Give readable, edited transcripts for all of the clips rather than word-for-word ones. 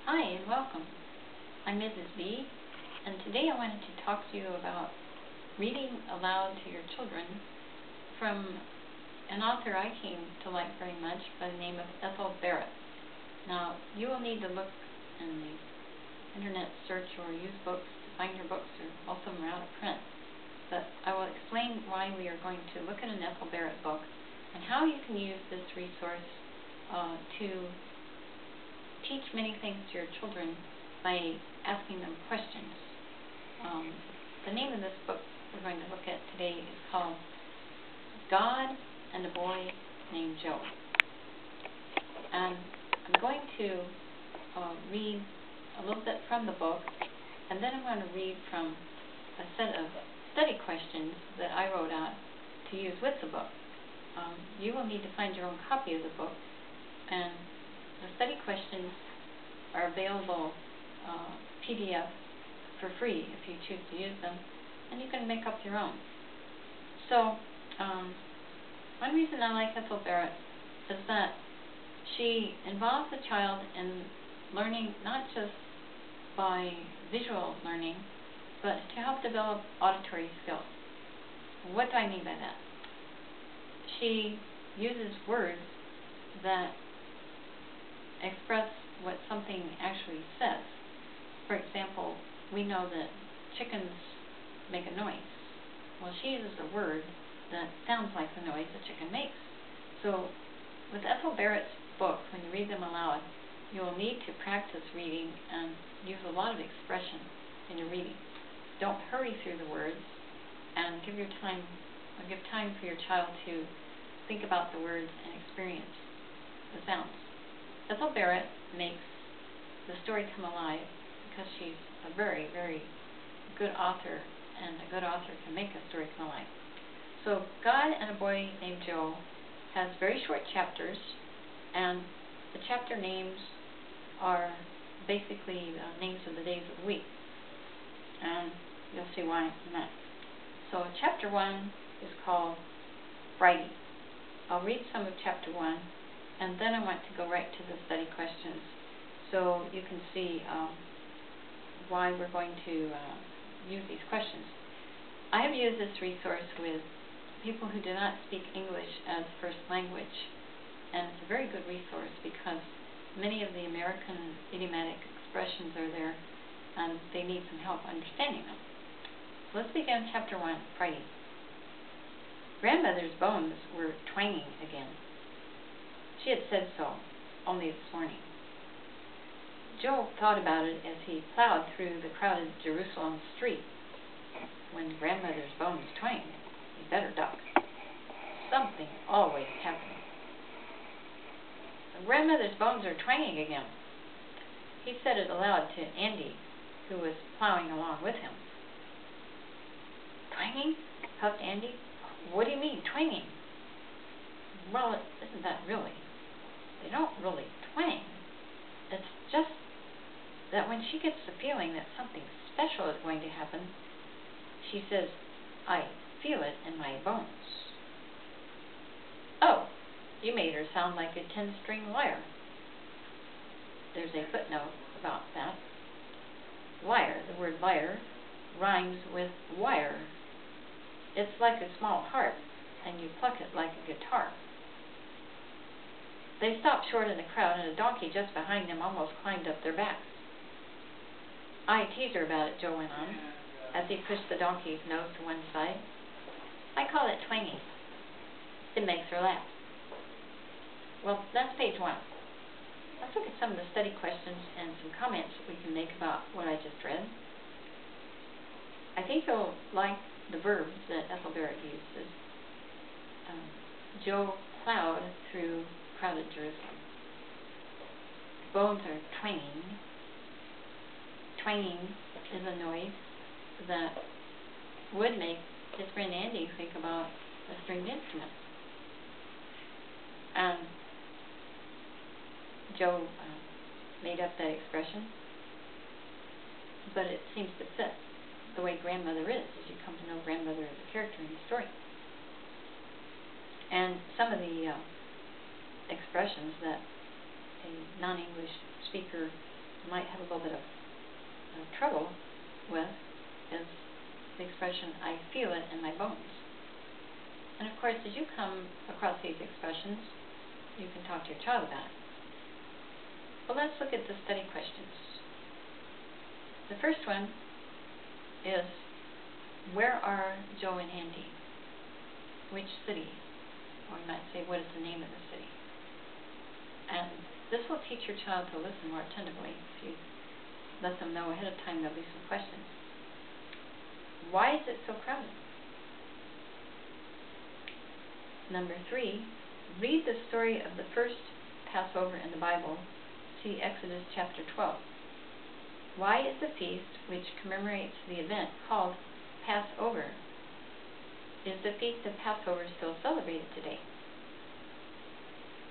Hi and welcome. I'm Mrs. B, and today I wanted to talk to you about reading aloud to your children from an author I came to like very much by the name of Ethel Barrett. Now, you will need to look in the internet search or use books to find her books, or most of them are out of print. But I will explain why we are going to look at an Ethel Barrett book and how you can use this resource to teach many things to your children by asking them questions. The name of this book we're going to look at today is called God and a Boy Named Joe. And I'm going to read a little bit from the book, and then I'm going to read from a set of study questions that I wrote out to use with the book. You will need to find your own copy of the book, and the study questions are available PDF for free if you choose to use them, and you can make up your own. So, one reason I like Ethel Barrett is that she involves the child in learning not just by visual learning, but to help develop auditory skills. What do I mean by that? She uses words that express what something actually says. For example, we know that chickens make a noise. Well, she uses a word that sounds like the noise a chicken makes. So, with Ethel Barrett's book, when you read them aloud, you will need to practice reading and use a lot of expression in your reading. Don't hurry through the words, and give time for your child to think about the words and experience the sounds. Ethel Barrett makes the story come alive because she's a very, very good author, and a good author can make a story come alive. So, God and a Boy Named Joe has very short chapters, and the chapter names are basically names of the days of the week, and you'll see why in that. So, chapter 1 is called Friday. I'll read some of chapter 1, and then I want to go right to the study questions so you can see why we're going to use these questions. I have used this resource with people who do not speak English as first language, and it's a very good resource because many of the American idiomatic expressions are there, and they need some help understanding them. So let's begin chapter 1, Friday. Grandmother's bones were twanging again. She had said so only this morning. Joe thought about it as he plowed through the crowded Jerusalem street. When grandmother's bones twang, you better duck. Something always happening. Grandmother's bones are twanging again. He said it aloud to Andy, who was plowing along with him. Twanging? Puffed Andy. What do you mean, twanging? Well, it isn't that really. They don't really twang. It's just that when she gets the feeling that something special is going to happen, she says, I feel it in my bones. Oh, you made her sound like a 10-string lyre. There's a footnote about that. Lyre, the word lyre, rhymes with wire. It's like a small harp, and you pluck it like a guitar. They stopped short in the crowd, and a donkey just behind them almost climbed up their backs. I tease her about it, Joe went on, as he pushed the donkey's nose to one side. I call it twanging. It makes her laugh. Well, that's page 1. Let's look at some of the study questions and some comments that we can make about what I just read. I think you'll like the verbs that Ethel Barrett uses. Joe plowed through crowded Jerusalem. Bones are twanging. Twanging is a noise that would make his friend Andy think about a stringed instrument. And Joe made up that expression, but it seems to fit the way grandmother is, as you come to know grandmother as a character in the story. And some of the expressions that a non-English speaker might have a little bit of trouble with is the expression, I feel it in my bones. And of course, as you come across these expressions, you can talk to your child about it. But let's look at the study questions. The first one is, where are Joe and Andy? Which city? Or you might say, what is the name of the city? And this will teach your child to listen more attentively. If you let them know ahead of time, there'll be some questions. Why is it so crowded? Number 3, read the story of the first Passover in the Bible. See Exodus chapter 12. Why is the feast which commemorates the event called Passover? Is the feast of Passover still celebrated today?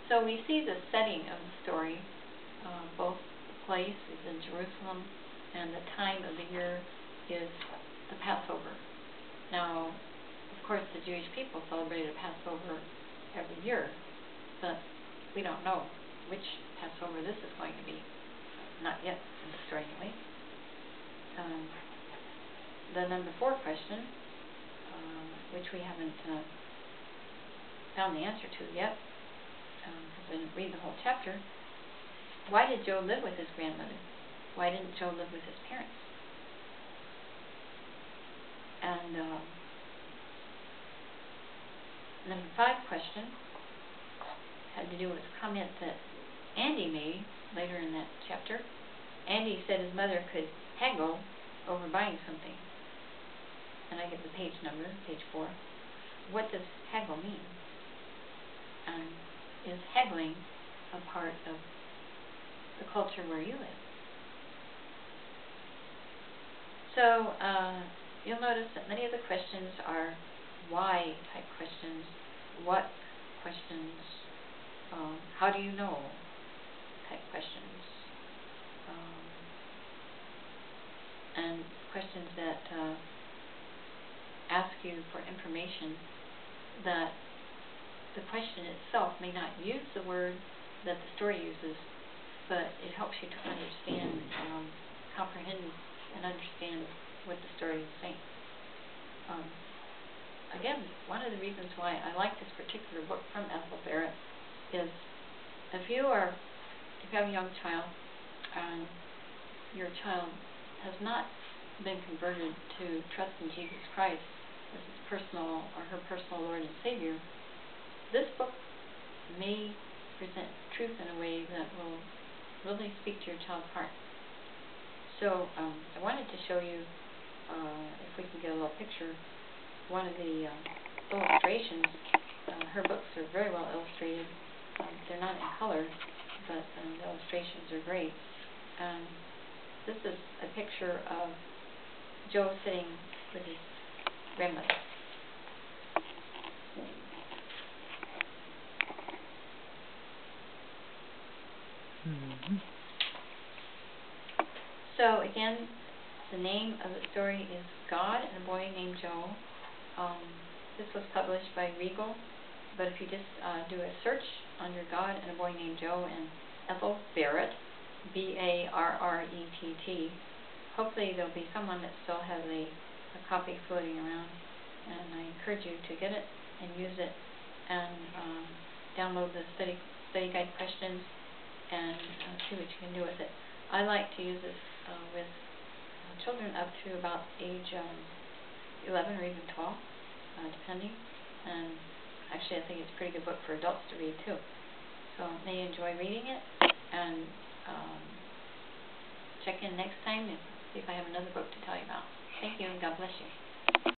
So we see the setting of the story. Both the place is in Jerusalem and the time of the year is the Passover. Now, of course, the Jewish people celebrated Passover every year, but we don't know which Passover this is going to be. Not yet in the story, anyway. The number 4 question, which we haven't found the answer to yet, because I didn't read the whole chapter. Why did Joe live with his grandmother? Why didn't Joe live with his parents? And number 5 question had to do with a comment that Andy made later in that chapter. Andy said his mother could haggle over buying something. And I give the page number, page 4. What does haggle mean? And is haggling a part of the culture where you live? So you'll notice that many of the questions are why type questions, what questions, how do you know type questions, and questions that ask you for information that the question itself may not use the word that the story uses, but it helps you to understand, comprehend and understand what the story is saying. Again, one of the reasons why I like this particular book from Ethel Barrett is if you have a young child and your child has not been converted to trust in Jesus Christ as his personal or her personal Lord and Savior, this book may present truth in a way that will really speak to your child's heart. So I wanted to show you, if we can get a little picture, one of the illustrations. Her books are very well illustrated. They're not in color, but the illustrations are great. And this is a picture of Joe sitting with his grandmother. So again, the name of the story is God and a Boy Named Joe. This was published by Haggle, but if you just do a search under God and a Boy Named Joe and Ethel Barrett, B-A-R-R-E-T-T, hopefully there'll be someone that still has a copy floating around, and I encourage you to get it and use it and download the study guide questions and see what you can do with it. I like to use this with children up to about age 11 or even 12, depending. And actually, I think it's a pretty good book for adults to read too. So may enjoy reading it, and check in next time and see if I have another book to tell you about. Thank you, and God bless you.